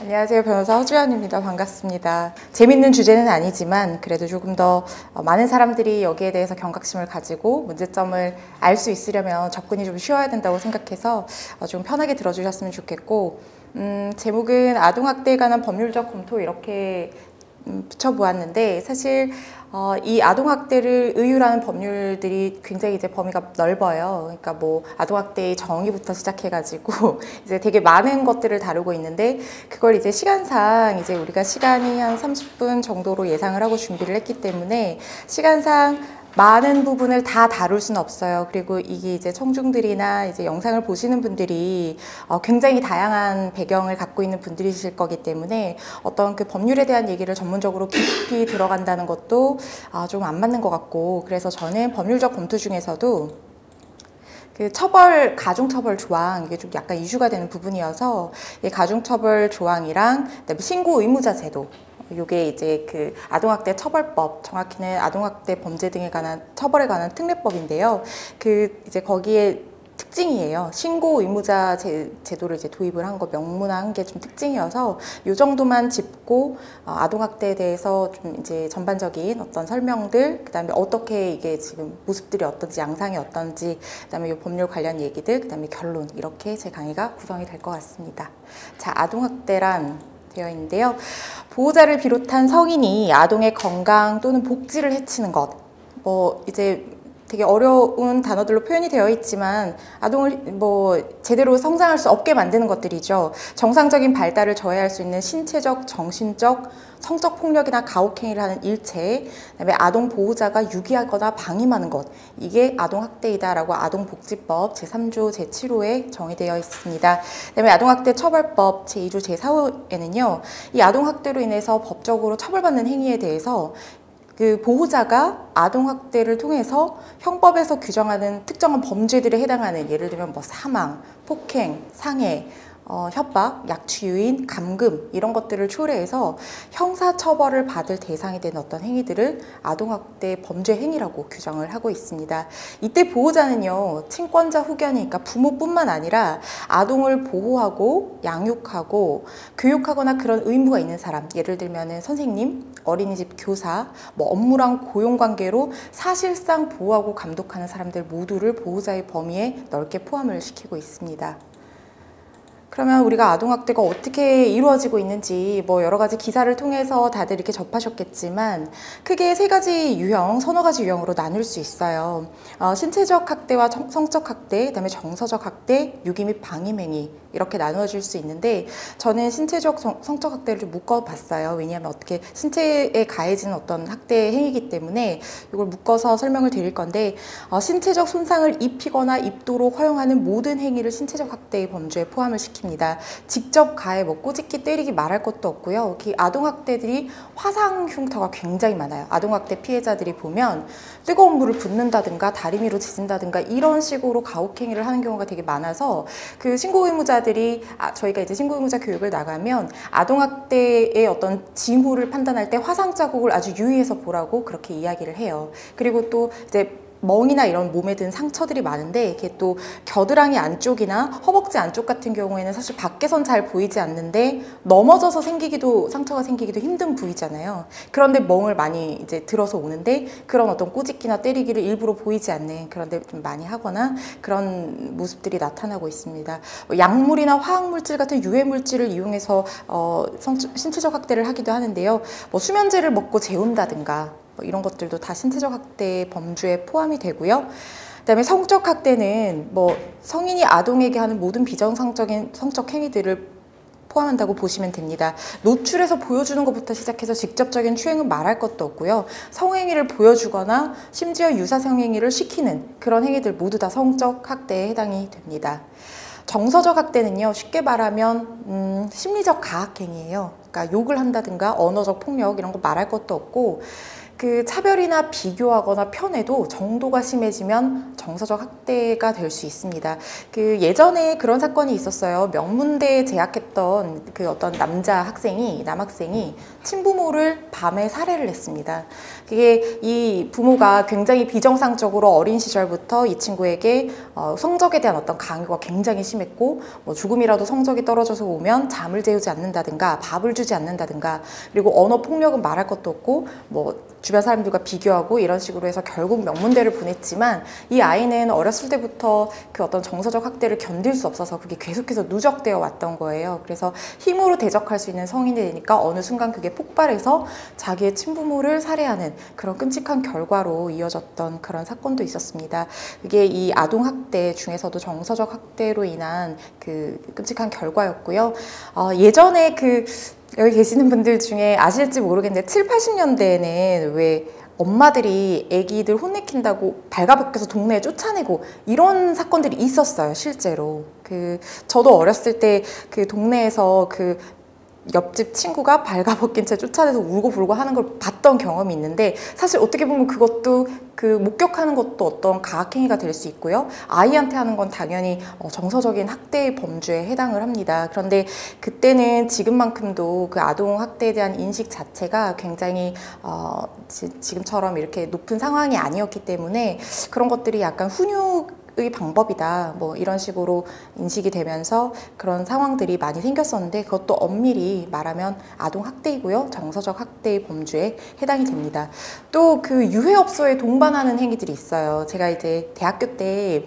안녕하세요. 변호사 허주연입니다. 반갑습니다. 재밌는 주제는 아니지만 그래도 조금 더 많은 사람들이 여기에 대해서 경각심을 가지고 문제점을 알 수 있으려면 접근이 좀 쉬워야 된다고 생각해서 좀 편하게 들어주셨으면 좋겠고, 제목은 아동학대에 관한 법률적 검토 이렇게 붙여보았는데, 사실 이 아동학대를 의유라는 법률들이 굉장히 이제 범위가 넓어요. 그러니까 뭐 아동학대의 정의부터 시작해가지고 이제 되게 많은 것들을 다루고 있는데, 그걸 이제 시간상 이제 우리가 시간이 한 30분 정도로 예상을 하고 준비를 했기 때문에 시간상 많은 부분을 다 다룰 수는 없어요. 그리고 이게 이제 청중들이나 이제 영상을 보시는 분들이 굉장히 다양한 배경을 갖고 있는 분들이실 거기 때문에 어떤 그 법률에 대한 얘기를 전문적으로 깊이 들어간다는 것도 좀 안 맞는 것 같고, 그래서 저는 법률적 검토 중에서도 그 가중처벌 조항, 이게 좀 약간 이슈가 되는 부분이어서 이 가중처벌 조항이랑 그다음에 신고 의무자 제도, 요게 이제 그 아동학대 처벌법, 정확히는 아동학대 범죄 등에 관한 처벌에 관한 특례법인데요. 그 이제 거기에 특징이에요. 신고 의무자 제도를 이제 도입을 한 거, 명문화한 게 좀 특징이어서 요 정도만 짚고 아동학대에 대해서 좀 이제 전반적인 어떤 설명들, 그다음에 어떻게 이게 지금 모습들이 어떤지, 양상이 어떤지, 그다음에 요 법률 관련 얘기들, 그다음에 결론, 이렇게 제 강의가 구성이 될 것 같습니다. 자, 아동학대란 되어 있는데요. 보호자를 비롯한 성인이 아동의 건강 또는 복지를 해치는 것, 뭐 이제 되게 어려운 단어들로 표현이 되어 있지만 아동을 뭐 제대로 성장할 수 없게 만드는 것들이죠. 정상적인 발달을 저해할 수 있는 신체적, 정신적, 성적 폭력이나 가혹행위를 하는 일체, 그다음에 아동 보호자가 유기하거나 방임하는 것, 이게 아동학대이다라고 아동복지법 제3조 제7호에 정의되어 있습니다. 그다음에 아동학대 처벌법 제2조 제4호에는요, 이 아동학대로 인해서 법적으로 처벌받는 행위에 대해서 그 보호자가 아동학대를 통해서 형법에서 규정하는 특정한 범죄들에 해당하는, 예를 들면 뭐 사망, 폭행, 상해, 협박, 약취유인, 감금, 이런 것들을 초래해서 형사처벌을 받을 대상이 되는 어떤 행위들을 아동학대 범죄 행위라고 규정을 하고 있습니다. 이때 보호자는요, 친권자 후견이니까 부모뿐만 아니라 아동을 보호하고 양육하고 교육하거나 그런 의무가 있는 사람, 예를 들면 선생님, 어린이집 교사, 뭐 업무랑 고용관계로 사실상 보호하고 감독하는 사람들 모두를 보호자의 범위에 넓게 포함을 시키고 있습니다. 그러면 우리가 아동학대가 어떻게 이루어지고 있는지 뭐 여러 가지 기사를 통해서 다들 이렇게 접하셨겠지만, 크게 세 가지 유형, 서너 가지 유형으로 나눌 수 있어요. 신체적 학대와 성적 학대, 그다음에 정서적 학대, 유기 및 방임행위, 이렇게 나누어질 수 있는데, 저는 신체적, 성적 학대를 좀 묶어봤어요. 왜냐하면 어떻게 신체에 가해지는 어떤 학대 행위이기 때문에 이걸 묶어서 설명을 드릴 건데, 신체적 손상을 입히거나 입도록 허용하는 모든 행위를 신체적 학대의 범주에 포함을 시킵니다. 직접 가해, 뭐 꼬집기, 때리기 말할 것도 없고요. 아동학대들이 화상 흉터가 굉장히 많아요. 아동학대 피해자들이 보면 뜨거운 물을 붓는다든가 다리미로 지진다든가 이런 식으로 가혹행위를 하는 경우가 되게 많아서, 그 신고의무자들이 저희가 이제 신고의무자 교육을 나가면 아동학대의 어떤 징후를 판단할 때 화상 자국을 아주 유의해서 보라고 그렇게 이야기를 해요. 그리고 또 이제 멍이나 이런 몸에 든 상처들이 많은데, 이게 또 겨드랑이 안쪽이나 허벅지 안쪽 같은 경우에는 사실 밖에선 잘 보이지 않는데 넘어져서 상처가 생기기도 힘든 부위잖아요. 그런데 멍을 많이 이제 들어서 오는데, 그런 어떤 꼬집기나 때리기를 일부러 보이지 않는, 그런데 좀 많이 하거나 그런 모습들이 나타나고 있습니다. 약물이나 화학물질 같은 유해물질을 이용해서 신체적 학대를 하기도 하는데요. 뭐 수면제를 먹고 재운다든가 뭐 이런 것들도 다 신체적 학대의 범주에 포함이 되고요. 그다음에 성적 학대는 뭐 성인이 아동에게 하는 모든 비정상적인 성적 행위들을 포함한다고 보시면 됩니다. 노출해서 보여주는 것부터 시작해서 직접적인 추행은 말할 것도 없고요. 성행위를 보여주거나 심지어 유사 성행위를 시키는 그런 행위들 모두 다 성적 학대에 해당이 됩니다. 정서적 학대는요, 쉽게 말하면 심리적 가학행위예요. 그러니까 욕을 한다든가 언어적 폭력 이런 거 말할 것도 없고, 그 차별이나 비교하거나 편애도 정도가 심해지면 정서적 학대가 될 수 있습니다. 그 예전에 그런 사건이 있었어요. 명문대에 재학했던 그 어떤 남학생이 친부모를 밤에 살해를 했습니다. 그게 이 부모가 굉장히 비정상적으로 어린 시절부터 이 친구에게 성적에 대한 어떤 강요가 굉장히 심했고, 뭐 죽음이라도 성적이 떨어져서 오면 잠을 재우지 않는다든가 밥을 주지 않는다든가, 그리고 언어 폭력은 말할 것도 없고 뭐 주변 사람들과 비교하고 이런 식으로 해서 결국 명문대를 보냈지만, 이 아이는 어렸을 때부터 그 어떤 정서적 학대를 견딜 수 없어서 그게 계속해서 누적되어 왔던 거예요. 그래서 힘으로 대적할 수 있는 성인이 되니까 어느 순간 그게 폭발해서 자기의 친부모를 살해하는 그런 끔찍한 결과로 이어졌던 그런 사건도 있었습니다. 그게 이 아동학대 중에서도 정서적 학대로 인한 그 끔찍한 결과였고요. 예전에 여기 계시는 분들 중에 아실지 모르겠는데 7, 80년대에는 왜 엄마들이 애기들 혼내킨다고 발가벗겨서 동네에 쫓아내고 이런 사건들이 있었어요, 실제로. 저도 어렸을 때 그 동네에서 그 옆집 친구가 발가벗긴 채 쫓아내서 울고불고 하는 걸 봤던 경험이 있는데, 사실 어떻게 보면 그것도 목격하는 것도 어떤 가학행위가 될 수 있고요. 아이한테 하는 건 당연히 정서적인 학대의 범주에 해당을 합니다. 그런데 그때는 지금만큼도 그 아동학대에 대한 인식 자체가 굉장히 지금처럼 이렇게 높은 상황이 아니었기 때문에 그런 것들이 약간 훈육의 방법이다, 뭐 이런 식으로 인식이 되면서 그런 상황들이 많이 생겼었는데, 그것도 엄밀히 말하면 아동학대이고요, 정서적 학대의 범주에 해당이 됩니다. 또 그 유해업소에 동반하는 행위들이 있어요. 제가 이제 대학교 때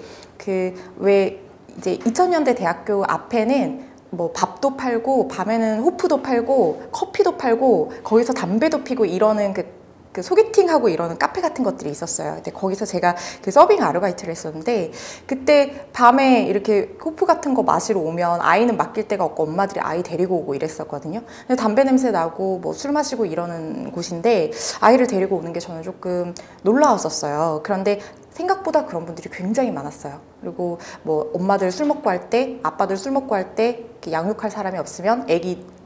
왜 이제 2000년대 대학교 앞에는 뭐 밥도 팔고 밤에는 호프도 팔고 커피도 팔고 거기서 담배도 피고 이러는 그 소개팅하고 이러는 카페 같은 것들이 있었어요. 근데 거기서 제가 그 서빙 아르바이트를 했었는데, 그때 밤에 이렇게 호프 같은 거 마시러 오면 아이는 맡길 데가 없고 엄마들이 아이 데리고 오고 이랬었거든요. 근데 담배 냄새 나고 뭐 술 마시고 이러는 곳인데 아이를 데리고 오는 게 저는 조금 놀라웠었어요. 그런데 생각보다 그런 분들이 굉장히 많았어요. 그리고 뭐 엄마들 술 먹고 할 때, 아빠들 술 먹고 할 때 양육할 사람이 없으면 애기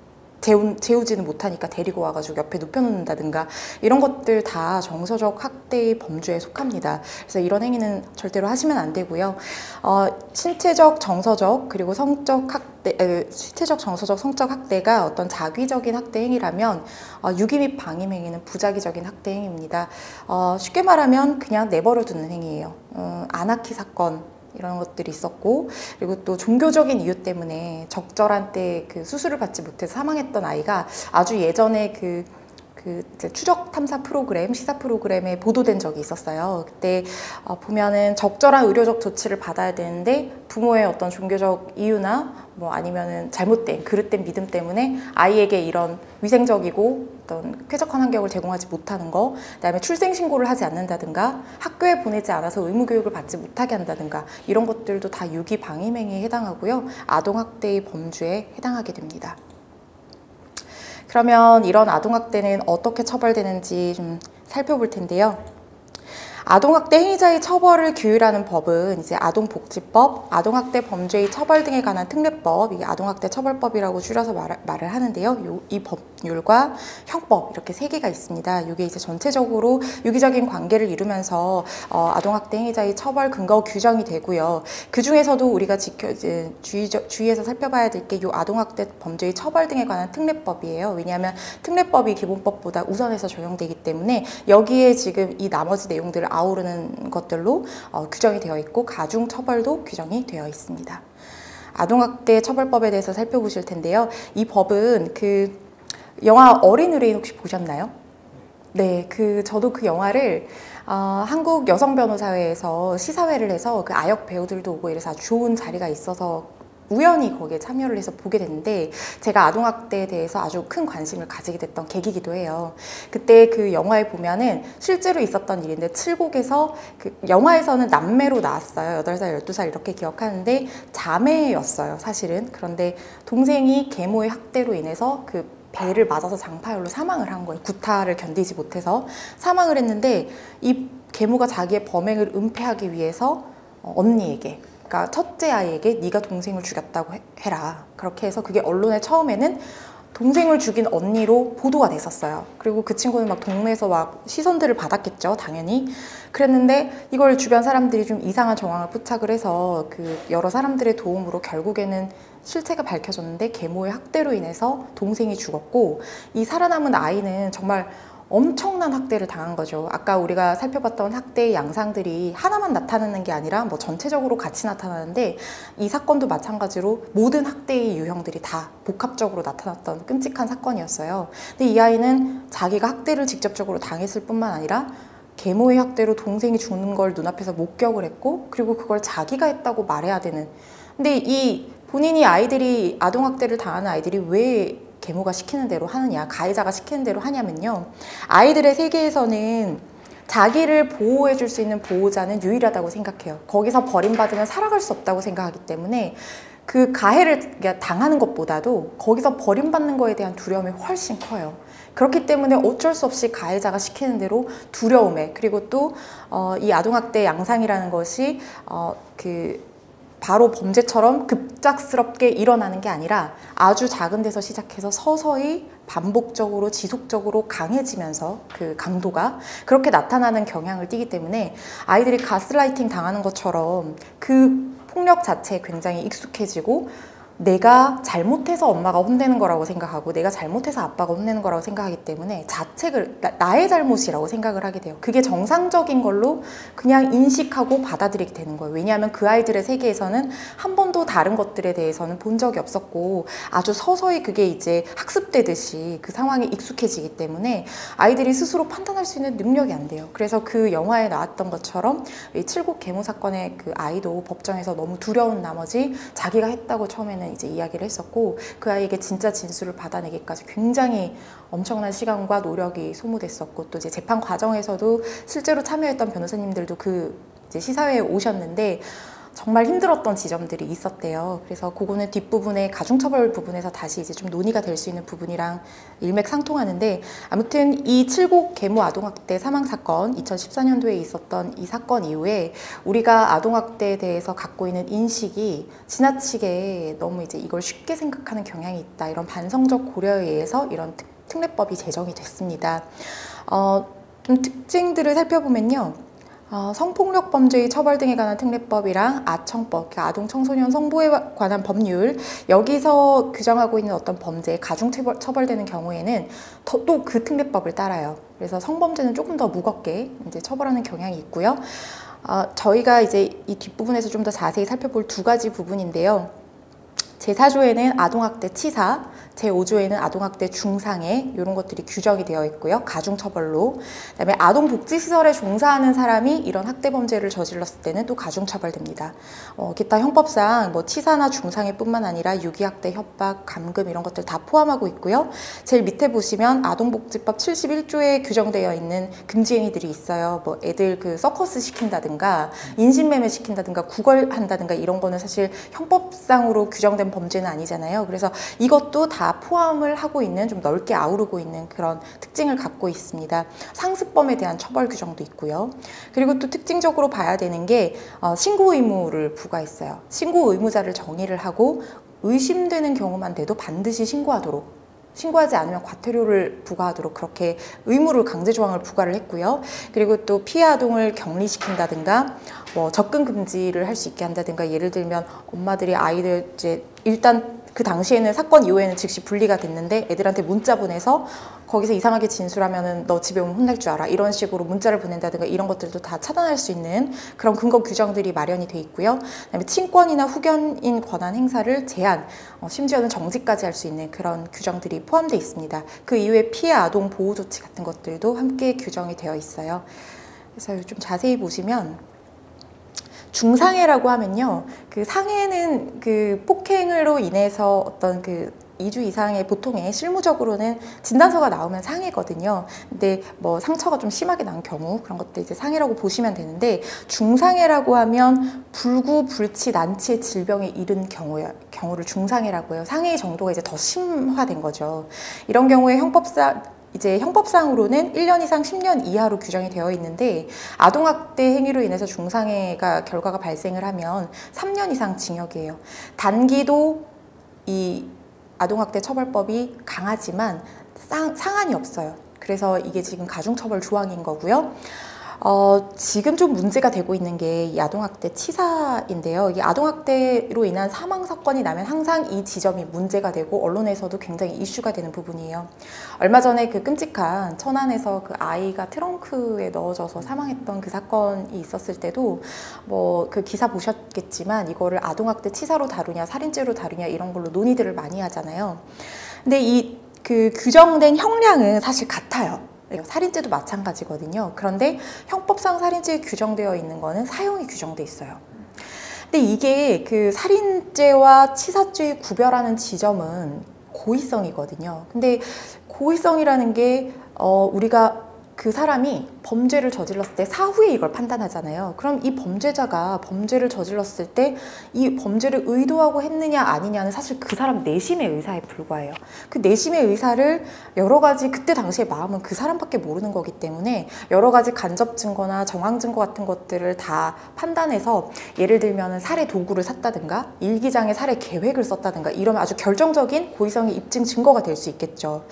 재우지는 못하니까 데리고 와가지고 옆에 눕혀놓는다든가, 이런 것들 다 정서적 학대의 범주에 속합니다. 그래서 이런 행위는 절대로 하시면 안 되고요. 신체적, 정서적, 그리고 신체적, 정서적, 성적 학대가 어떤 자기적인 학대 행위라면 유기 및 방임 행위는 부자기적인 학대 행위입니다. 쉽게 말하면 그냥 내버려 두는 행위예요. 아나키 사건, 이런 것들이 있었고, 그리고 또 종교적인 이유 때문에 적절한 때 그 수술을 받지 못해서 사망했던 아이가 아주 예전에 이제 추적 탐사 프로그램, 시사 프로그램에 보도된 적이 있었어요. 그때 보면은 적절한 의료적 조치를 받아야 되는데 부모의 어떤 종교적 이유나 뭐 아니면은 잘못된 그릇된 믿음 때문에 아이에게 이런 위생적이고 어떤 쾌적한 환경을 제공하지 못하는 거, 그다음에 출생 신고를 하지 않는다든가, 학교에 보내지 않아서 의무 교육을 받지 못하게 한다든가, 이런 것들도 다 유기 방임 행위에 해당하고요, 아동학대의 범주에 해당하게 됩니다. 그러면 이런 아동학대는 어떻게 처벌되는지 좀 살펴볼 텐데요. 아동학대 행위자의 처벌을 규율하는 법은 이제 아동복지법, 아동학대 범죄의 처벌 등에 관한 특례법, 이게 아동학대 처벌법이라고 줄여서 말을 하는데요. 이 법률과 형법, 이렇게 세 개가 있습니다. 이게 이제 전체적으로 유기적인 관계를 이루면서 아동학대 행위자의 처벌 근거 규정이 되고요. 그 중에서도 우리가 주의해서 살펴봐야 될 게 이 아동학대 범죄의 처벌 등에 관한 특례법이에요. 왜냐하면 특례법이 기본법보다 우선해서 적용되기 때문에 여기에 지금 이 나머지 내용들을 아우르는 것들로 규정이 되어 있고, 가중 처벌도 규정이 되어 있습니다. 아동학대 처벌법에 대해서 살펴보실 텐데요. 이 법은 그 영화 어린 의뢰인 혹시 보셨나요? 네, 저도 그 영화를 한국 여성 변호사회에서 시사회를 해서 그 아역 배우들도 오고 이래서 아주 좋은 자리가 있어서 우연히 거기에 참여를 해서 보게 됐는데, 제가 아동학대에 대해서 아주 큰 관심을 가지게 됐던 계기이기도 해요. 그때 그 영화에 보면은 실제로 있었던 일인데, 칠곡에서 그 영화에서는 남매로 나왔어요. 8살, 12살 이렇게 기억하는데 자매였어요, 사실은. 그런데 동생이 계모의 학대로 인해서 그 배를 맞아서 장파열로 사망을 한 거예요. 구타를 견디지 못해서 사망을 했는데, 이 계모가 자기의 범행을 은폐하기 위해서 언니에게, 그러니까 첫째 아이에게 네가 동생을 죽였다고 해라, 그렇게 해서 그게 언론에 처음에는 동생을 죽인 언니로 보도가 됐었어요. 그리고 그 친구는 막 동네에서 막 시선들을 받았겠죠, 당연히. 그랬는데 이걸 주변 사람들이 좀 이상한 정황을 포착을 해서 그 여러 사람들의 도움으로 결국에는 실체가 밝혀졌는데 계모의 학대로 인해서 동생이 죽었고, 이 살아남은 아이는 정말 엄청난 학대를 당한 거죠. 아까 우리가 살펴봤던 학대의 양상들이 하나만 나타나는 게 아니라 뭐 전체적으로 같이 나타나는데, 이 사건도 마찬가지로 모든 학대의 유형들이 다 복합적으로 나타났던 끔찍한 사건이었어요. 근데 이 아이는 자기가 학대를 직접적으로 당했을 뿐만 아니라 계모의 학대로 동생이 죽는 걸 눈앞에서 목격을 했고, 그리고 그걸 자기가 했다고 말해야 되는. 근데 이 본인이 아이들이 아동학대를 당하는 아이들이 왜 계모가 시키는 대로 하느냐, 가해자가 시키는 대로 하냐면요, 아이들의 세계에서는 자기를 보호해 줄 수 있는 보호자는 유일하다고 생각해요. 거기서 버림받으면 살아갈 수 없다고 생각하기 때문에 그 가해를 당하는 것보다도 거기서 버림받는 거에 대한 두려움이 훨씬 커요. 그렇기 때문에 어쩔 수 없이 가해자가 시키는 대로 두려움에, 그리고 또 이 아동학대 양상이라는 것이 바로 범죄처럼 급작스럽게 일어나는 게 아니라 아주 작은 데서 시작해서 서서히 반복적으로 지속적으로 강해지면서 그 강도가 그렇게 나타나는 경향을 띠기 때문에 아이들이 가스라이팅 당하는 것처럼 그 폭력 자체에 굉장히 익숙해지고, 내가 잘못해서 엄마가 혼내는 거라고 생각하고 내가 잘못해서 아빠가 혼내는 거라고 생각하기 때문에 자책을 나의 잘못이라고 생각을 하게 돼요. 그게 정상적인 걸로 그냥 인식하고 받아들이게 되는 거예요. 왜냐하면 그 아이들의 세계에서는 한 번도 다른 것들에 대해서는 본 적이 없었고 아주 서서히 그게 이제 학습되듯이 그 상황에 익숙해지기 때문에 아이들이 스스로 판단할 수 있는 능력이 안 돼요. 그래서 그 영화에 나왔던 것처럼 이 칠곡 계모 사건의 그 아이도 법정에서 너무 두려운 나머지 자기가 했다고 처음에는 이제 이야기를 했었고, 그 아이에게 진짜 진술을 받아내기까지 굉장히 엄청난 시간과 노력이 소모됐었고, 또 이제 재판 과정에서도 실제로 참여했던 변호사님들도 그 이제 시사회에 오셨는데 정말 힘들었던 지점들이 있었대요. 그래서 그거는 뒷부분에 가중처벌 부분에서 다시 이제 좀 논의가 될 수 있는 부분이랑 일맥상통하는데, 아무튼 이 칠곡 계모 아동학대 사망사건 2014년도에 있었던 이 사건 이후에 우리가 아동학대에 대해서 갖고 있는 인식이 지나치게 너무 이제 이걸 쉽게 생각하는 경향이 있다, 이런 반성적 고려에 의해서 이런 특례법이 제정이 됐습니다. 좀 특징들을 살펴보면요, 성폭력 범죄의 처벌 등에 관한 특례법이랑 아청법, 아동 청소년 성보호에 관한 법률, 여기서 규정하고 있는 어떤 범죄에 가중 처벌되는 경우에는 또 그 특례법을 따라요. 그래서 성범죄는 조금 더 무겁게 이제 처벌하는 경향이 있고요. 저희가 이제 이 뒷부분에서 좀 더 자세히 살펴볼 두 가지 부분인데요. 제4조에는 아동학대 치사, 제5조에는 아동학대 중상해, 이런 것들이 규정이 되어 있고요. 가중처벌로. 그다음에 아동복지시설에 종사하는 사람이 이런 학대범죄를 저질렀을 때는 또 가중처벌됩니다. 기타 형법상 뭐 치사나 중상해뿐만 아니라 유기학대, 협박, 감금 이런 것들 다 포함하고 있고요. 제일 밑에 보시면 아동복지법 71조에 규정되어 있는 금지행위들이 있어요. 뭐 애들 그 서커스 시킨다든가 인신매매 시킨다든가 구걸한다든가 이런 거는 사실 형법상으로 규정된 범죄는 아니잖아요. 그래서 이것도 다 포함을 하고 있는, 좀 넓게 아우르고 있는 그런 특징을 갖고 있습니다. 상습범에 대한 처벌 규정도 있고요. 그리고 또 특징적으로 봐야 되는 게 신고 의무를 부과했어요. 신고 의무자를 정의를 하고 의심되는 경우만 돼도 반드시 신고하도록, 신고하지 않으면 과태료를 부과하도록 그렇게 의무를, 강제 조항을 부과를 했고요. 그리고 또 피해 아동을 격리시킨다든가 뭐 접근 금지를 할 수 있게 한다든가, 예를 들면 엄마들이 아이들 이제 일단 그 당시에는 사건 이후에는 즉시 분리가 됐는데 애들한테 문자 보내서 거기서 이상하게 진술하면은 너 집에 오면 혼날 줄 알아, 이런 식으로 문자를 보낸다든가 이런 것들도 다 차단할 수 있는 그런 근거 규정들이 마련이 돼 있고요. 그다음에 친권이나 후견인 권한 행사를 제한, 심지어는 정지까지 할 수 있는 그런 규정들이 포함되어 있습니다. 그 이후에 피해 아동 보호 조치 같은 것들도 함께 규정이 되어 있어요. 그래서 좀 자세히 보시면 중상해라고 하면요, 그 상해는 그 폭행으로 인해서 어떤 그 2주 이상의 보통의 실무적으로는 진단서가 나오면 상해거든요. 근데 뭐 상처가 좀 심하게 난 경우, 그런 것도 이제 상해라고 보시면 되는데, 중상해라고 하면 불구, 불치, 난치의 질병에 이른 경우를 중상해라고 해요. 상해의 정도가 이제 더 심화된 거죠. 이런 경우에 형법상으로는 1년 이상 10년 이하로 규정이 되어 있는데, 아동학대 행위로 인해서 중상해가 결과가 발생을 하면 3년 이상 징역이에요. 단기도 이 아동학대 처벌법이 강하지만 상한이 없어요. 그래서 이게 지금 가중처벌 조항인 거고요. 지금 좀 문제가 되고 있는 게 이 아동학대 치사인데요. 이 아동학대로 인한 사망 사건이 나면 항상 이 지점이 문제가 되고 언론에서도 굉장히 이슈가 되는 부분이에요. 얼마 전에 그 끔찍한 천안에서 그 아이가 트렁크에 넣어져서 사망했던 그 사건이 있었을 때도 뭐 그 기사 보셨겠지만 이거를 아동학대 치사로 다루냐 살인죄로 다루냐 이런 걸로 논의들을 많이 하잖아요. 근데 이 그 규정된 형량은 사실 같아요. 살인죄도 마찬가지거든요. 그런데 형법상 살인죄에 규정되어 있는 거는 사형이 규정돼 있어요. 근데 이게 그 살인죄와 치사죄 구별하는 지점은 고의성이거든요. 근데 고의성이라는 게 우리가 그 사람이 범죄를 저질렀을 때 사후에 이걸 판단하잖아요. 그럼 이 범죄자가 범죄를 저질렀을 때 이 범죄를 의도하고 했느냐 아니냐는 사실 그 사람 내심의 의사에 불과해요. 그 내심의 의사를 여러 가지 그때 당시의 마음은 그 사람밖에 모르는 거기 때문에 여러 가지 간접 증거나 정황 증거 같은 것들을 다 판단해서 예를 들면 살해 도구를 샀다든가 일기장에 살해 계획을 썼다든가 이러면 아주 결정적인 고의성의 입증 증거가 될 수 있겠죠.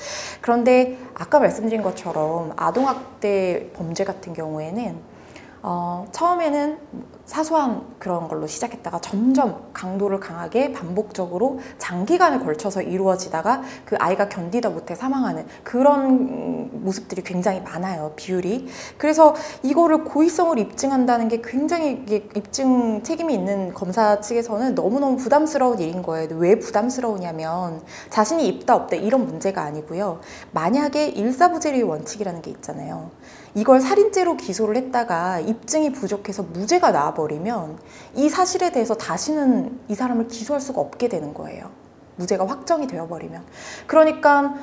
그런데 아까 말씀드린 것처럼 아동학대 범죄 같은 경우에는 처음에는 사소한 그런 걸로 시작했다가 점점 강도를 강하게 반복적으로 장기간에 걸쳐서 이루어지다가 그 아이가 견디다 못해 사망하는 그런 모습들이 굉장히 많아요, 비율이. 그래서 이거를 고의성을 입증한다는 게 굉장히 입증 책임이 있는 검사 측에서는 너무너무 부담스러운 일인 거예요. 왜 부담스러우냐면 자신이 있다 없다 이런 문제가 아니고요. 만약에 일사부재료의 원칙이라는 게 있잖아요. 이걸 살인죄로 기소를 했다가 입증이 부족해서 무죄가 나와버리면 이 사실에 대해서 다시는 이 사람을 기소할 수가 없게 되는 거예요. 무죄가 확정이 되어버리면. 그러니까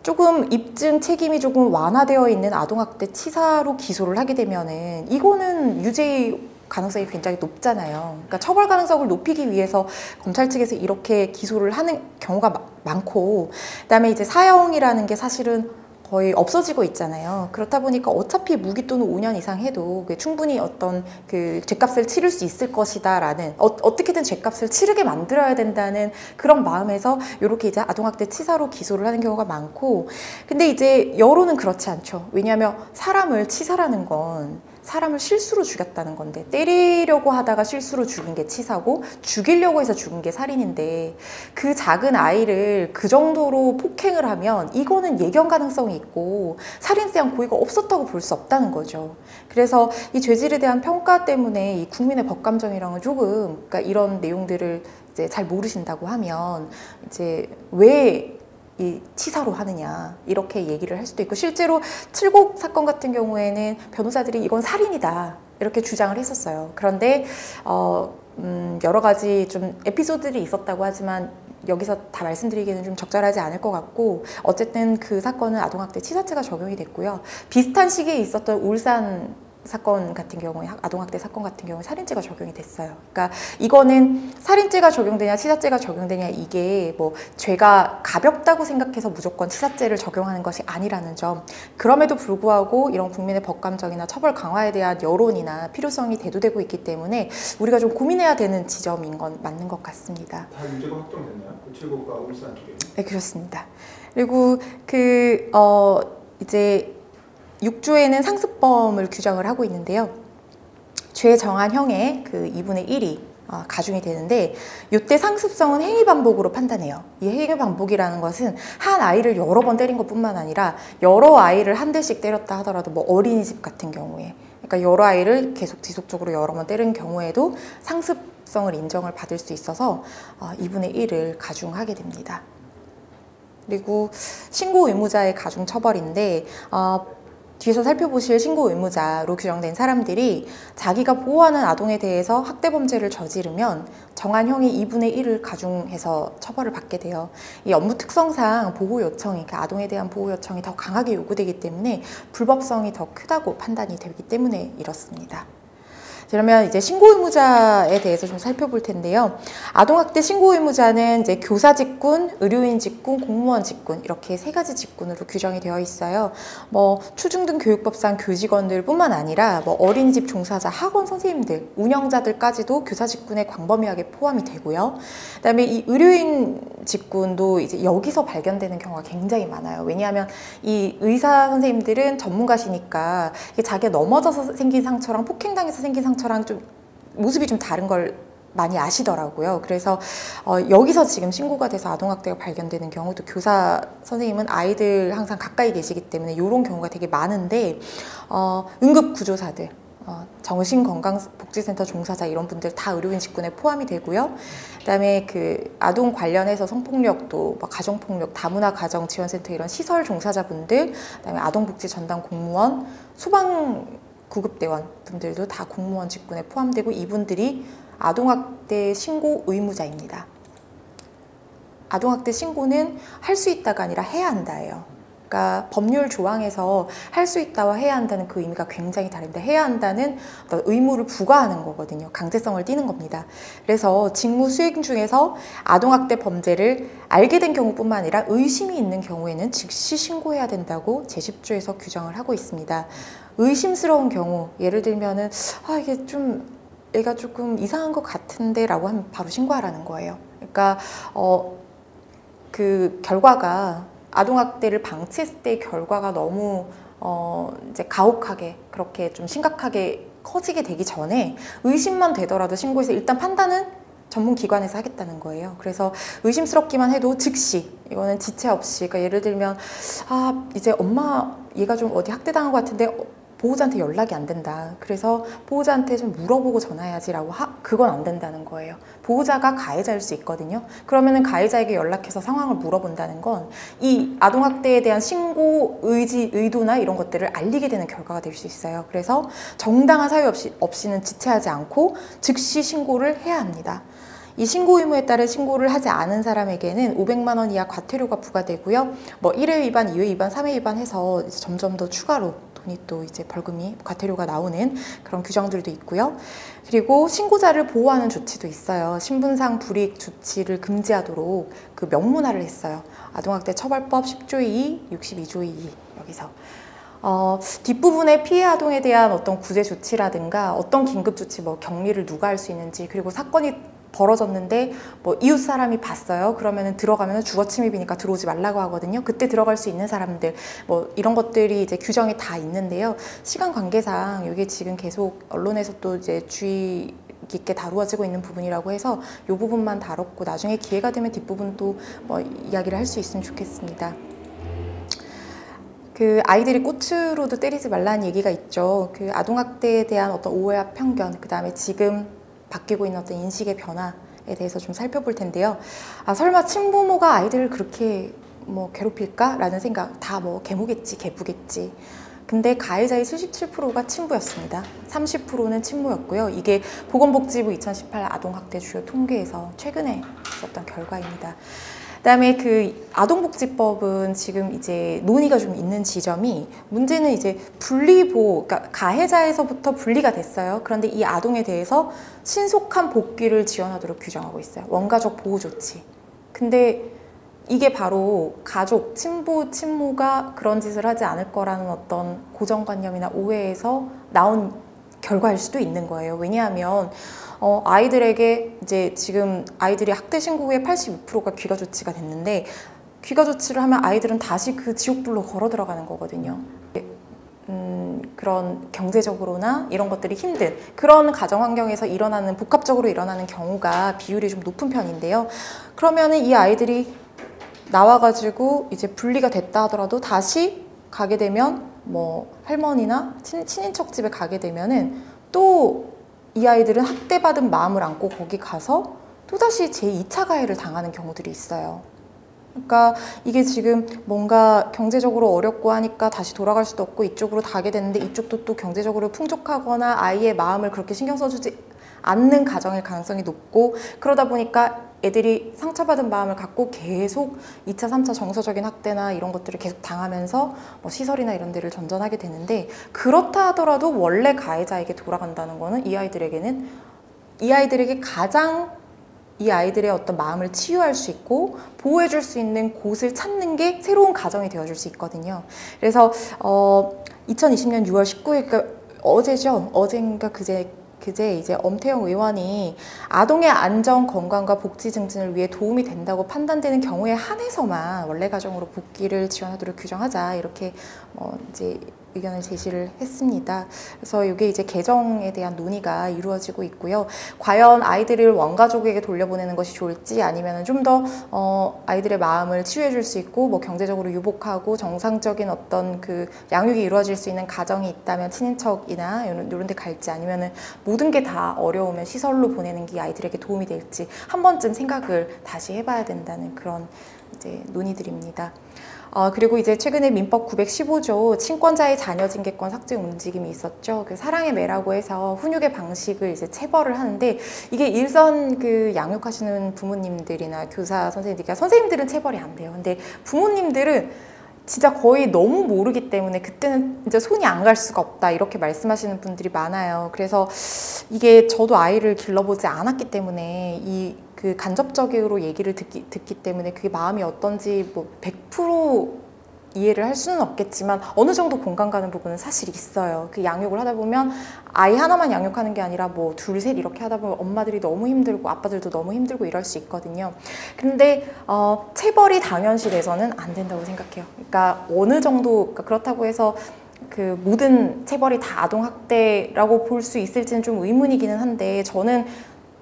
조금 입증 책임이 조금 완화되어 있는 아동학대 치사로 기소를 하게 되면은 이거는 유죄의 가능성이 굉장히 높잖아요. 그러니까 처벌 가능성을 높이기 위해서 검찰 측에서 이렇게 기소를 하는 경우가 많고, 그다음에 이제 사형이라는 게 사실은 거의 없어지고 있잖아요. 그렇다 보니까 어차피 무기 또는 5년 이상 해도 충분히 어떤 그 죄값을 치를 수 있을 것이다라는 어떻게든 죄값을 치르게 만들어야 된다는 그런 마음에서 이렇게 이제 아동학대 치사로 기소를 하는 경우가 많고, 근데 이제 여론은 그렇지 않죠. 왜냐하면 사람을 치사라는 건 사람을 실수로 죽였다는 건데, 때리려고 하다가 실수로 죽인 게 치사고 죽이려고 해서 죽은 게 살인인데, 그 작은 아이를 그 정도로 폭행을 하면 이거는 예견 가능성이 있고 살인에 대한 고의가 없었다고 볼 수 없다는 거죠. 그래서 이 죄질에 대한 평가 때문에 이 국민의 법감정이랑은 조금, 그러니까 이런 내용들을 이제 잘 모르신다고 하면 이제 왜 이 치사로 하느냐 이렇게 얘기를 할 수도 있고, 실제로 칠곡 사건 같은 경우에는 변호사들이 이건 살인이다 이렇게 주장을 했었어요. 그런데 여러 가지 좀 에피소드들이 있었다고 하지만 여기서 다 말씀드리기는 좀 적절하지 않을 것 같고, 어쨌든 그 사건은 아동학대 치사죄가 적용이 됐고요. 비슷한 시기에 있었던 울산 사건 같은 경우에, 아동학대 사건 같은 경우에 살인죄가 적용이 됐어요. 그러니까 이거는 살인죄가 적용되냐 치사죄가 적용되냐 이게 뭐 죄가 가볍다고 생각해서 무조건 치사죄를 적용하는 것이 아니라는 점, 그럼에도 불구하고 이런 국민의 법감정이나 처벌 강화에 대한 여론이나 필요성이 대두되고 있기 때문에 우리가 좀 고민해야 되는 지점인 건 맞는 것 같습니다. 다 유죄가 확정됐나요? 칠곡과 울산 쪽에? 네, 그렇습니다. 그리고 이제 6조에는 상습범을 규정을 하고 있는데요. 죄 정한형의 그 2분의 1이 가중이 되는데, 이때 상습성은 행위 반복으로 판단해요. 이 행위 반복이라는 것은 한 아이를 여러 번 때린 것뿐만 아니라 여러 아이를 한 대씩 때렸다 하더라도, 뭐 어린이집 같은 경우에, 그러니까 여러 아이를 계속 지속적으로 여러 번 때린 경우에도 상습성을 인정을 받을 수 있어서 2분의 1을 가중하게 됩니다. 그리고 신고 의무자의 가중 처벌인데, 뒤에서 살펴보실 신고 의무자로 규정된 사람들이 자기가 보호하는 아동에 대해서 학대 범죄를 저지르면 정한 형이 2분의 1을 가중해서 처벌을 받게 돼요. 이 업무 특성상 보호 요청이, 그러니까 아동에 대한 보호 요청이 더 강하게 요구되기 때문에 불법성이 더 크다고 판단이 되기 때문에 이렇습니다. 그러면 이제 신고 의무자에 대해서 좀 살펴볼 텐데요. 아동학대 신고 의무자는 이제 교사 직군, 의료인 직군, 공무원 직군 이렇게 세 가지 직군으로 규정이 되어 있어요. 뭐 초중등 교육법상 교직원들뿐만 아니라 뭐 어린이집 종사자, 학원 선생님들, 운영자들까지도 교사 직군에 광범위하게 포함이 되고요. 그다음에 이 의료인 직군도 이제 여기서 발견되는 경우가 굉장히 많아요. 왜냐하면 이 의사 선생님들은 전문가시니까 이게 자기가 넘어져서 생긴 상처랑 폭행당해서 생긴 상처랑 좀 모습이 좀 다른 걸 많이 아시더라고요. 그래서 여기서 지금 신고가 돼서 아동학대가 발견되는 경우도 교사 선생님은 아이들 항상 가까이 계시기 때문에 이런 경우가 되게 많은데 응급구조사들, 정신건강복지센터 종사자 이런 분들 다 의료인 직군에 포함이 되고요. 그다음에 그 아동 관련해서 성폭력도 가정폭력, 다문화 가정 지원센터 이런 시설 종사자분들, 그다음에 아동복지 전담 공무원, 소방 구급대원 분들도 다 공무원 직군에 포함되고 이분들이 아동학대 신고 의무자입니다. 아동학대 신고는 할 수 있다가 아니라 해야 한다예요. 그러니까 법률 조항에서 할 수 있다와 해야 한다는 그 의미가 굉장히 다릅니다. 해야 한다는 어떤 의무를 부과하는 거거든요. 강제성을 띠는 겁니다. 그래서 직무 수행 중에서 아동학대 범죄를 알게 된 경우뿐만 아니라 의심이 있는 경우에는 즉시 신고해야 된다고 제10조에서 규정을 하고 있습니다. 의심스러운 경우, 예를 들면은 이게 좀 얘가 조금 이상한 것 같은데 라고 하면 바로 신고하라는 거예요. 그러니까 그 결과가 아동학대를 방치했을 때의 결과가 너무 이제 가혹하게 그렇게 좀 심각하게 커지게 되기 전에 의심만 되더라도 신고해서 일단 판단은 전문기관에서 하겠다는 거예요. 그래서 의심스럽기만 해도 즉시, 이거는 지체 없이, 그러니까 예를 들면 이제 엄마 얘가 좀 어디 학대당한 것 같은데 보호자한테 연락이 안 된다. 그래서 보호자한테 좀 물어보고 전화해야지라고 그건 안 된다는 거예요. 보호자가 가해자일 수 있거든요. 그러면은 가해자에게 연락해서 상황을 물어본다는 건 이 아동학대에 대한 신고 의도나 이런 것들을 알리게 되는 결과가 될 수 있어요. 그래서 정당한 사유 없이는 지체하지 않고 즉시 신고를 해야 합니다. 이 신고 의무에 따른 신고를 하지 않은 사람에게는 500만 원 이하 과태료가 부과되고요. 뭐 1회 위반, 2회 위반, 3회 위반 해서 이제 점점 더 추가로 돈이 또 이제 벌금이 과태료가 나오는 그런 규정들도 있고요. 그리고 신고자를 보호하는 조치도 있어요. 신분상 불이익 조치를 금지하도록 그 명문화를 했어요. 아동학대 처벌법 10조 2, 62조 2 여기서. 뒷부분에 피해 아동에 대한 어떤 구제 조치라든가 어떤 긴급 조치, 뭐 격리를 누가 할 수 있는지, 그리고 사건이 벌어졌는데 뭐 이웃 사람이 봤어요. 그러면은 들어가면은 주거 침입이니까 들어오지 말라고 하거든요. 그때 들어갈 수 있는 사람들, 뭐 이런 것들이 이제 규정이 다 있는데요. 시간 관계상 이게 지금 계속 언론에서 또 이제 주의 깊게 다루어지고 있는 부분이라고 해서 이 부분만 다뤘고 나중에 기회가 되면 뒷부분 또 뭐 이야기를 할 수 있으면 좋겠습니다. 그 아이들이 꽃으로도 때리지 말라는 얘기가 있죠. 그 아동학대에 대한 어떤 오해와 편견, 그 다음에 지금 바뀌고 있는 어떤 인식의 변화에 대해서 좀 살펴볼 텐데요. 설마 친부모가 아이들을 그렇게 뭐 괴롭힐까? 라는 생각, 다 뭐 계모겠지, 계부겠지. 근데 가해자의 77%가 친부였습니다. 30%는 친모였고요. 이게 보건복지부 2018 아동학대 주요 통계에서 최근에 있었던 결과입니다. 그다음에 그 아동복지법은 지금 이제 논의가 좀 있는 지점이, 문제는 이제 분리보호, 그러니까 가해자에서부터 분리가 됐어요. 그런데 이 아동에 대해서 신속한 복귀를 지원하도록 규정하고 있어요. 원가족 보호 조치. 근데 이게 바로 가족, 친부, 친모가 그런 짓을 하지 않을 거라는 어떤 고정관념이나 오해에서 나온 결과일 수도 있는 거예요. 왜냐하면 아이들에게 이제 지금 아이들이 학대 신고 후에 82%가 귀가 조치가 됐는데, 귀가 조치를 하면 아이들은 다시 그 지옥불로 걸어 들어가는 거거든요. 그런 경제적으로나 이런 것들이 힘든 그런 가정 환경에서 일어나는, 복합적으로 일어나는 경우가 비율이 좀 높은 편인데요. 그러면은 이 아이들이 나와가지고 이제 분리가 됐다 하더라도 다시 가게 되면 뭐 할머니나 친인척 집에 가게 되면은 또 이 아이들은 학대받은 마음을 안고 거기 가서 또다시 제2차 가해를 당하는 경우들이 있어요. 그러니까 이게 지금 뭔가 경제적으로 어렵고 하니까 다시 돌아갈 수도 없고 이쪽으로 가게 되는데, 이쪽도 또 경제적으로 풍족하거나 아이의 마음을 그렇게 신경 써주지 않는 가정일 가능성이 높고, 그러다 보니까 애들이 상처받은 마음을 갖고 계속 2차, 3차 정서적인 학대나 이런 것들을 계속 당하면서 뭐 시설이나 이런 데를 전전하게 되는데, 그렇다 하더라도 원래 가해자에게 돌아간다는 거는 이 아이들에게 가장 이 아이들의 어떤 마음을 치유할 수 있고 보호해줄 수 있는 곳을 찾는 게 새로운 가정이 되어줄 수 있거든요. 그래서 2020년 6월 19일, 그러니까 어제죠. 어젠가 그제 이제 엄태영 의원이 아동의 안전, 건강과 복지 증진을 위해 도움이 된다고 판단되는 경우에 한해서만 원래 가정으로 복귀를 지원하도록 규정하자, 이렇게 이제 의견을 제시를 했습니다. 그래서 이게 이제 개정에 대한 논의가 이루어지고 있고요. 과연 아이들을 원가족에게 돌려보내는 것이 좋을지, 아니면 좀 더 아이들의 마음을 치유해 줄 수 있고 뭐 경제적으로 유복하고 정상적인 어떤 그 양육이 이루어질 수 있는 가정이 있다면 친인척이나 이런 데 갈지, 아니면은 모든 게 다 어려우면 시설로 보내는 게 아이들에게 도움이 될지 한 번쯤 생각을 다시 해봐야 된다는 그런 이제 논의들입니다. 그리고 이제 최근에 민법 915조 친권자의 자녀 징계권 삭제 움직임이 있었죠. 그 사랑의 매라고 해서 훈육의 방식을 이제 체벌을 하는데, 이게 일선 그 양육하시는 부모님들이나 교사 선생님들, 선생님들은 체벌이 안 돼요. 근데 부모님들은 진짜 거의 너무 모르기 때문에 그때는 이제 손이 안 갈 수가 없다, 이렇게 말씀하시는 분들이 많아요. 그래서 이게 저도 아이를 길러보지 않았기 때문에 그 간접적으로 얘기를 듣기 때문에 그게 마음이 어떤지 뭐 100% 이해를 할 수는 없겠지만 어느 정도 공감 가는 부분은 사실 있어요. 그 양육을 하다 보면 아이 하나만 양육하는 게 아니라 뭐 둘, 셋 이렇게 하다 보면 엄마들이 너무 힘들고 아빠들도 너무 힘들고 이럴 수 있거든요. 근데 체벌이 당연시 돼서는 안 된다고 생각해요. 그러니까 어느 정도, 그러니까 그렇다고 해서 그 모든 체벌이 다 아동학대라고 볼 수 있을지는 좀 의문이기는 한데, 저는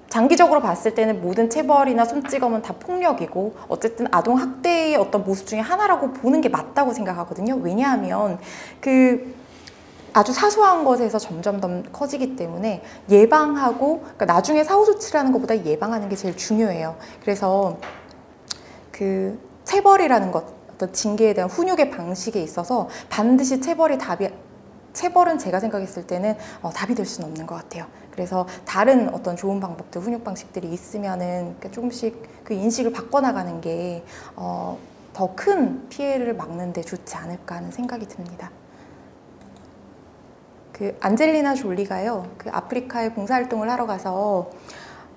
장기적으로 봤을 때는 모든 체벌이나 손찌검은 다 폭력이고 어쨌든 아동학대의 어떤 모습 중에 하나라고 보는 게 맞다고 생각하거든요. 왜냐하면 그 아주 사소한 것에서 점점 더 커지기 때문에 예방하고, 그러니까 나중에 사후조치를 하는 것보다 예방하는 게 제일 중요해요. 그래서 그 체벌이라는 것, 어떤 징계에 대한 훈육의 방식에 있어서 반드시 체벌은 제가 생각했을 때는 답이 될 수는 없는 것 같아요. 그래서 다른 어떤 좋은 방법들, 훈육 방식들이 있으면은 조금씩 그 인식을 바꿔나가는 게 더 큰 피해를 막는 데 좋지 않을까 하는 생각이 듭니다. 그 안젤리나 졸리가요, 그 아프리카에 봉사활동을 하러 가서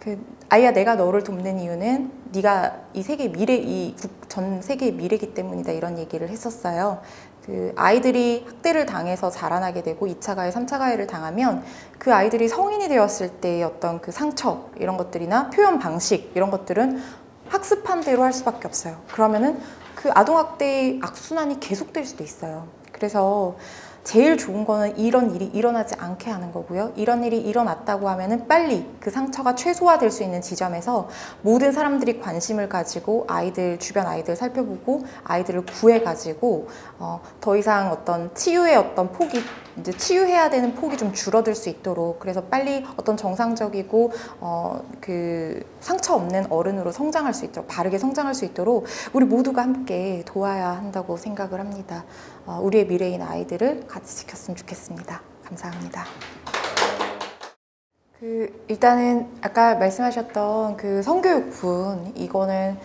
그 아이야, 내가 너를 돕는 이유는 네가 이 세계의 미래, 전 세계의 미래이기 때문이다, 이런 얘기를 했었어요. 그 아이들이 학대를 당해서 자라나게 되고 2차 가해, 3차 가해를 당하면 그 아이들이 성인이 되었을 때의 어떤 그 상처, 이런 것들이나 표현 방식, 이런 것들은 학습한 대로 할 수밖에 없어요. 그러면은 그 아동학대의 악순환이 계속될 수도 있어요. 그래서 제일 좋은 거는 이런 일이 일어나지 않게 하는 거고요. 이런 일이 일어났다고 하면은 빨리 그 상처가 최소화될 수 있는 지점에서 모든 사람들이 관심을 가지고 주변 아이들 살펴보고 아이들을 구해가지고 더 이상 어떤 치유의 어떤 폭이, 이제 치유해야 되는 폭이 좀 줄어들 수 있도록, 그래서 빨리 어떤 정상적이고 그 상처 없는 어른으로 성장할 수 있도록, 바르게 성장할 수 있도록 우리 모두가 함께 도와야 한다고 생각을 합니다. 우리의 미래인 아이들을 같이 지켰으면 좋겠습니다. 감사합니다. 일단은 아까 말씀하셨던 그 성교육분, 이거는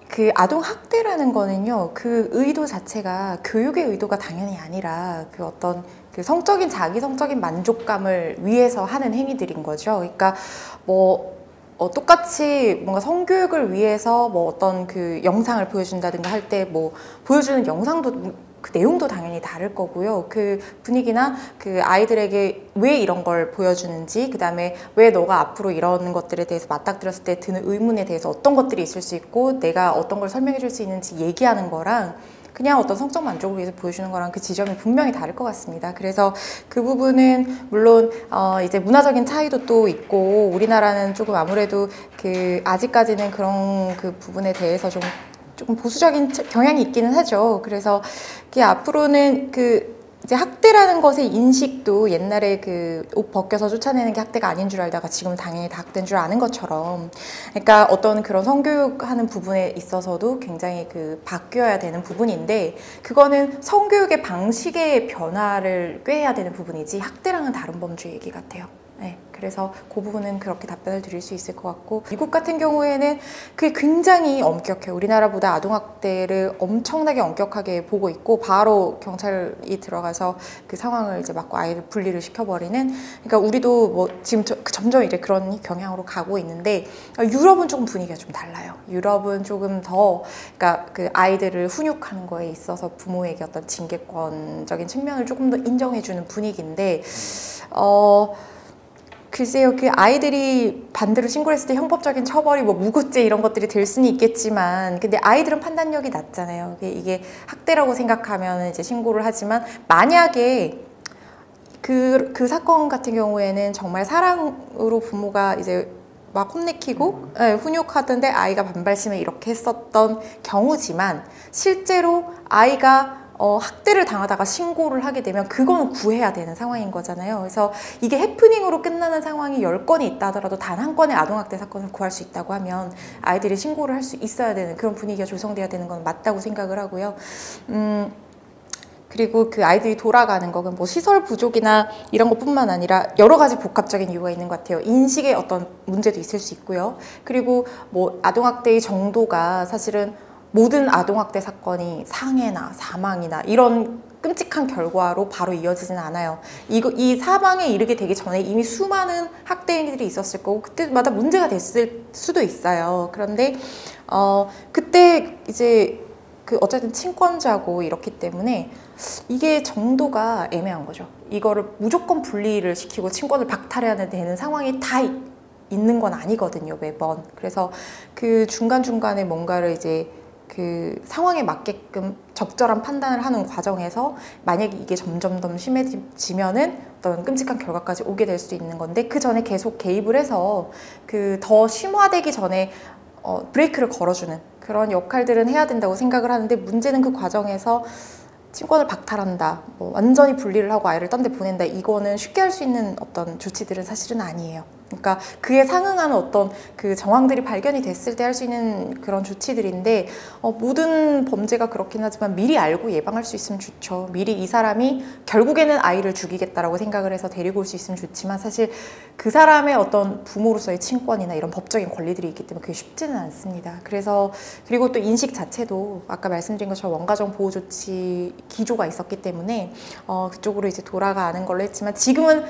그 아동학대라는 거는요, 그 의도 자체가 교육의 의도가 당연히 아니라 그 어떤 그 자기 성적인 만족감을 위해서 하는 행위들인 거죠. 그러니까 똑같이 뭔가 성교육을 위해서 어떤 그 영상을 보여준다든가 할 때 보여주는 영상도 그 내용도 당연히 다를 거고요. 그 분위기나 그 아이들에게 왜 이런 걸 보여주는지, 그 다음에 왜 너가 앞으로 이런 것들에 대해서 맞닥뜨렸을 때 드는 의문에 대해서 어떤 것들이 있을 수 있고 내가 어떤 걸 설명해 줄 수 있는지 얘기하는 거랑 그냥 어떤 성적 만족을 위해서 보여주는 거랑 그 지점이 분명히 다를 것 같습니다. 그래서 그 부분은 물론 이제 문화적인 차이도 또 있고, 우리나라는 조금 아무래도 그 아직까지는 그런 그 부분에 대해서 조금 보수적인 경향이 있기는 하죠. 그래서 앞으로는 이제 학대라는 것의 인식도 옛날에 그 옷 벗겨서 쫓아내는 게 학대가 아닌 줄 알다가 지금은 당연히 다 학대인 줄 아는 것처럼, 그러니까 어떤 그런 성교육하는 부분에 있어서도 굉장히 바뀌어야 되는 부분인데, 그거는 성교육의 방식의 변화를 꾀해야 되는 부분이지 학대랑은 다른 범주 얘기 같아요. 네, 그래서 그래서 그 부분은 그렇게 답변을 드릴 수 있을 것 같고, 미국 같은 경우에는 그게 굉장히 엄격해요. 우리나라보다 아동학대를 엄청나게 엄격하게 보고 있고, 바로 경찰이 들어가서 그 상황을 이제 막고 아이를 분리를 시켜버리는. 그러니까 우리도 뭐 지금 점점 이제 그런 경향으로 가고 있는데, 유럽은 조금 분위기가 좀 달라요. 유럽은 조금 더, 그러니까 그 아이들을 훈육하는 거에 있어서 부모에게 어떤 징계권적인 측면을 조금 더 인정해주는 분위기인데, 글쎄요, 그 아이들이 반대로 신고를 했을 때 형법적인 처벌이 뭐 무고죄 이런 것들이 될 수는 있겠지만, 근데 아이들은 판단력이 낮잖아요. 이게 학대라고 생각하면 이제 신고를 하지만, 만약에 그 사건 같은 경우에는 정말 사랑으로 부모가 이제 막 혼내키고 훈육하던데 아이가 반발심에 이렇게 했었던 경우지만, 실제로 아이가 학대를 당하다가 신고를 하게 되면 그거는 구해야 되는 상황인 거잖아요. 그래서 이게 해프닝으로 끝나는 상황이 10건이 있다 하더라도 단 한 건의 아동학대 사건을 구할 수 있다고 하면 아이들이 신고를 할 수 있어야 되는 그런 분위기가 조성돼야 되는 건 맞다고 생각을 하고요. 그리고 그 아이들이 돌아가는 거는 뭐 시설 부족이나 이런 것뿐만 아니라 여러 가지 복합적인 이유가 있는 것 같아요. 인식의 어떤 문제도 있을 수 있고요. 그리고 뭐 아동학대의 정도가 사실은 모든 아동학대 사건이 상해나 사망이나 이런 끔찍한 결과로 바로 이어지진 않아요. 이 사망에 이르게 되기 전에 이미 수많은 학대행위들이 있었을 거고, 그때마다 문제가 됐을 수도 있어요. 그런데 그때 이제 어쨌든 친권자고 이렇기 때문에 이게 정도가 애매한 거죠. 이거를 무조건 분리를 시키고 친권을 박탈해야 되는 상황이 다 있는 건 아니거든요, 매번. 그래서 그 중간중간에 뭔가를 이제 그 상황에 맞게끔 적절한 판단을 하는 과정에서 만약에 이게 점점 더 심해지면은 어떤 끔찍한 결과까지 오게 될 수도 있는 건데, 그 전에 계속 개입을 해서 그 더 심화되기 전에 브레이크를 걸어주는 그런 역할들은 해야 된다고 생각을 하는데, 문제는 그 과정에서 친권을 박탈한다, 뭐 완전히 분리를 하고 아이를 딴 데 보낸다, 이거는 쉽게 할 수 있는 어떤 조치들은 사실은 아니에요. 그러니까 그에 상응하는 어떤 그 정황들이 발견이 됐을 때 할 수 있는 그런 조치들인데, 모든 범죄가 그렇긴 하지만 미리 알고 예방할 수 있으면 좋죠. 미리 이 사람이 결국에는 아이를 죽이겠다라고 생각을 해서 데리고 올 수 있으면 좋지만, 사실 그 사람의 어떤 부모로서의 친권이나 이런 법적인 권리들이 있기 때문에 그게 쉽지는 않습니다. 그리고 또 인식 자체도 아까 말씀드린 것처럼 원가정 보호 조치 기조가 있었기 때문에 그쪽으로 이제 돌아가는 걸로 했지만, 지금은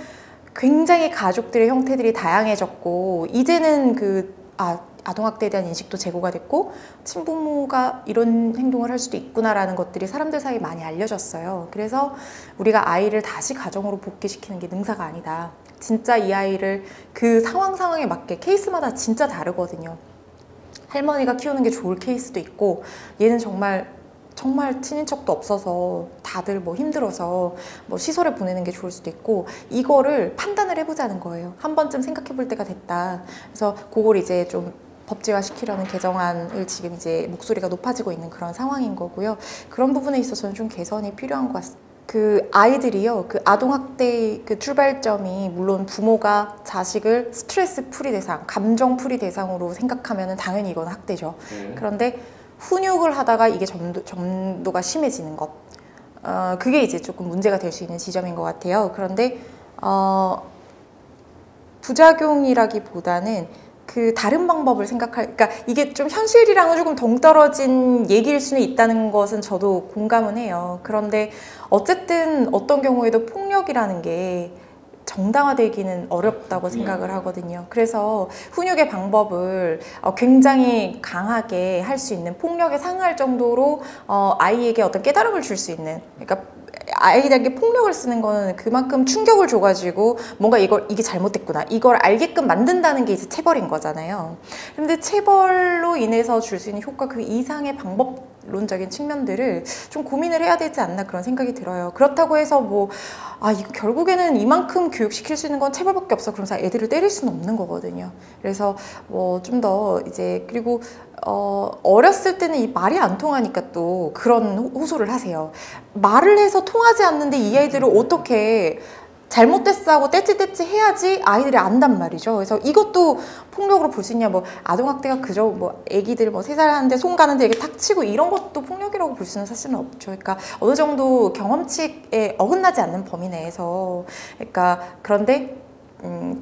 굉장히 가족들의 형태들이 다양해졌고, 이제는 아동학대에 대한 인식도 제고가 됐고, 친부모가 이런 행동을 할 수도 있구나라는 것들이 사람들 사이에 많이 알려졌어요. 그래서 우리가 아이를 다시 가정으로 복귀시키는 게 능사가 아니다. 진짜 이 아이를 그 상황에 맞게, 케이스마다 진짜 다르거든요. 할머니가 키우는 게 좋을 케이스도 있고, 얘는 정말 친인척도 없어서 다들 뭐 힘들어서 뭐 시설에 보내는 게 좋을 수도 있고, 이거를 판단을 해보자는 거예요. 한 번쯤 생각해 볼 때가 됐다. 그래서 그걸 이제 좀 법제화 시키려는 개정안을 지금 이제 목소리가 높아지고 있는 그런 상황인 거고요. 그런 부분에 있어서는 좀 개선이 필요한 것 같습니다. 그 아이들이요, 그 아동학대의 그 출발점이 물론 부모가 자식을 스트레스 풀이 대상, 감정 풀이 대상으로 생각하면은 당연히 이건 학대죠. 그런데 훈육을 하다가 이게 정도가 심해지는 것, 그게 이제 조금 문제가 될 수 있는 지점인 것 같아요. 그런데 부작용이라기보다는 그 다른 방법을 그러니까 이게 좀 현실이랑은 조금 동떨어진 얘기일 수는 있다는 것은 저도 공감은 해요. 그런데 어쨌든 어떤 경우에도 폭력이라는 게 정당화되기는 어렵다고 생각을 하거든요. 그래서 훈육의 방법을 굉장히 강하게 할 수 있는, 폭력에 상응할 정도로 아이에게 어떤 깨달음을 줄 수 있는, 그러니까 아이들에게 폭력을 쓰는 거는 그만큼 충격을 줘가지고 뭔가 이게 잘못됐구나, 이걸 알게끔 만든다는 게 이제 체벌인 거잖아요. 근데 체벌로 인해서 줄 수 있는 효과 그 이상의 방법론적인 측면들을 좀 고민을 해야 되지 않나, 그런 생각이 들어요. 그렇다고 해서 이거 결국에는 이만큼 교육시킬 수 있는 건 체벌밖에 없어, 그러면서 애들을 때릴 수는 없는 거거든요. 그래서 좀 더 이제, 그리고 어렸을 때는 이 말이 안 통하니까 또 그런 호소를 하세요. 말을 해서 통하지 않는데 이 아이들을 어떻게 잘못됐어 하고 떼찌떼찌 해야지 아이들이 안단 말이죠. 그래서 이것도 폭력으로 볼 수 있냐, 아동학대가 그저 애기들 3살 하는데 손 가는데 이렇게 탁 치고 이런 것도 폭력이라고 볼 수는 사실은 없죠. 그러니까 어느 정도 경험치에 어긋나지 않는 범위 내에서, 그러니까 그런데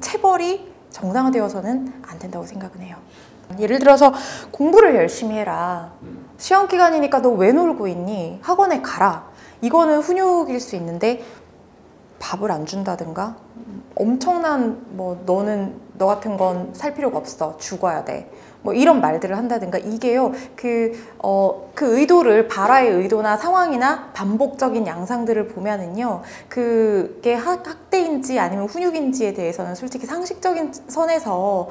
체벌이 정당화되어서는 안 된다고 생각은 해요. 예를 들어서 공부를 열심히 해라. 시험 기간이니까 너 왜 놀고 있니? 학원에 가라. 이거는 훈육일 수 있는데 밥을 안 준다든가 엄청난 뭐 너는 너 같은 건 살 필요가 없어. 죽어야 돼. 뭐 이런 말들을 한다든가 이게요. 그 의도를 바라의 의도나 상황이나 반복적인 양상들을 보면은요. 그게 학대인지 아니면 훈육인지에 대해서는 솔직히 상식적인 선에서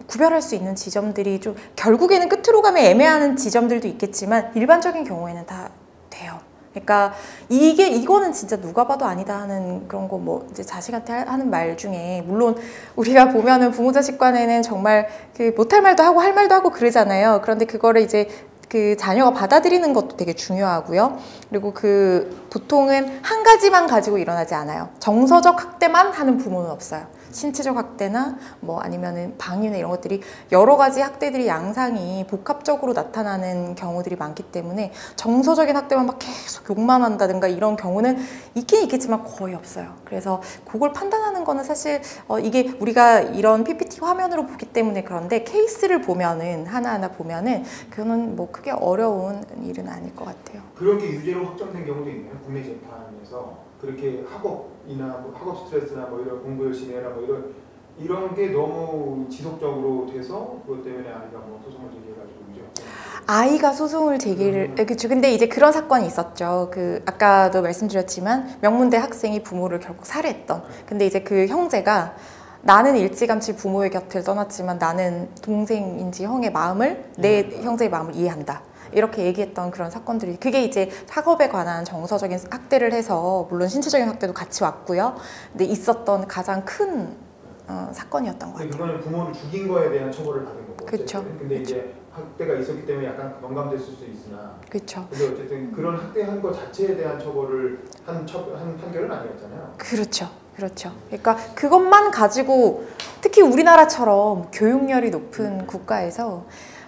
구별할 수 있는 지점들이 좀 결국에는 끝으로 가면 애매한 지점들도 있겠지만 일반적인 경우에는 다 돼요. 그러니까 이거는 진짜 누가 봐도 아니다 하는 그런 거 뭐 이제 자식한테 하는 말 중에 물론 우리가 보면은 부모 자식 간에는 정말 그 못할 말도 하고 할 말도 하고 그러잖아요. 그런데 그거를 이제 그 자녀가 받아들이는 것도 되게 중요하고요. 그리고 그 보통은 한 가지만 가지고 일어나지 않아요. 정서적 학대만 하는 부모는 없어요. 신체적 학대나 뭐 아니면은 방위나 이런 것들이 여러 가지 학대들이 양상이 복합적으로 나타나는 경우들이 많기 때문에 정서적인 학대만 막 계속 욕만 한다든가 이런 경우는 있긴 있겠지만 거의 없어요. 그래서 그걸 판단하는 거는 사실 이게 우리가 이런 PPT 화면으로 보기 때문에 그런데 케이스를 보면은 하나하나 보면은 그거는 뭐 크게 어려운 일은 아닐 것 같아요. 그렇게 유죄로 확정된 경우도 있네요. 국내 재판에서 그렇게 학업이나 뭐 학업 스트레스나 뭐 이런 공부 열심히 해라 뭐 이런 게 너무 지속적으로 돼서 그것 때문에 아이가 뭐 소송을 제기해가지고 유죄. 아이가 소송을 제기를 그렇죠. 근데 이제 그런 사건이 있었죠. 그 아까도 말씀드렸지만 명문대 학생이 부모를 결국 살해했던. 근데 이제 그 형제가 나는 일찌감치 부모의 곁을 떠났지만 나는 동생인지 형의 마음을 내 형제의 마음을 이해한다. 이렇게 얘기했던 그런 사건들이 그게 이제 학업에 관한 정서적인 학대를 해서 물론 신체적인 학대도 같이 왔고요. 근데 있었던 가장 큰 사건이었던 것 같아요. 그거는 부모를 죽인 거에 대한 처벌을 받은 거고. 그렇죠. 근데 이제 학대가 있었기 때문에 약간 경감됐을 수 있으나. 그렇죠. 근데 어쨌든 그런 학대한 것 자체에 대한 처벌을 한 판결은 아니었잖아요. 그렇죠. 그렇죠. 그러니까 그것만 가지고 특히 우리나라처럼 교육열이 높은 국가에서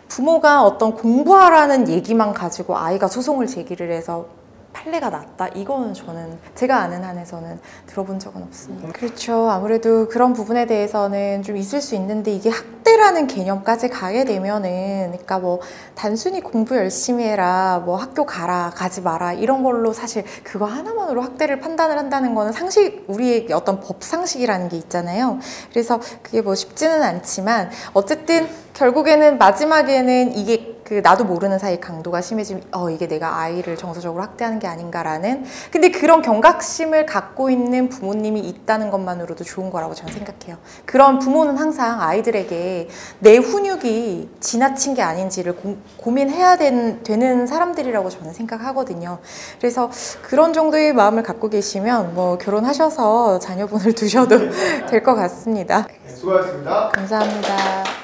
부모가 어떤 공부하라는 얘기만 가지고 아이가 소송을 제기를 해서 판례가 났다. 이거는 저는 제가 아는 한에서는 들어본 적은 없습니다. 그렇죠. 아무래도 그런 부분에 대해서는 좀 있을 수 있는데 이게 학대라는 개념까지 가게 되면은 그러니까 뭐 단순히 공부 열심히 해라, 뭐 학교 가라, 가지 마라 이런 걸로 사실 그거 하나만으로 학대를 판단을 한다는 거는 상식 우리의 어떤 법 상식이라는 게 있잖아요. 그래서 그게 뭐 쉽지는 않지만 어쨌든 결국에는 마지막에는 이게 그 나도 모르는 사이 강도가 심해지면 이게 내가 아이를 정서적으로 학대하는 게 아닌가라는 근데 그런 경각심을 갖고 있는 부모님이 있다는 것만으로도 좋은 거라고 저는 생각해요. 그런 부모는 항상 아이들에게 내 훈육이 지나친 게 아닌지를 고민해야 되는 사람들이라고 저는 생각하거든요. 그래서 그런 정도의 마음을 갖고 계시면 뭐 결혼하셔서 자녀분을 두셔도 될 것 같습니다. 네, 수고하셨습니다. 감사합니다.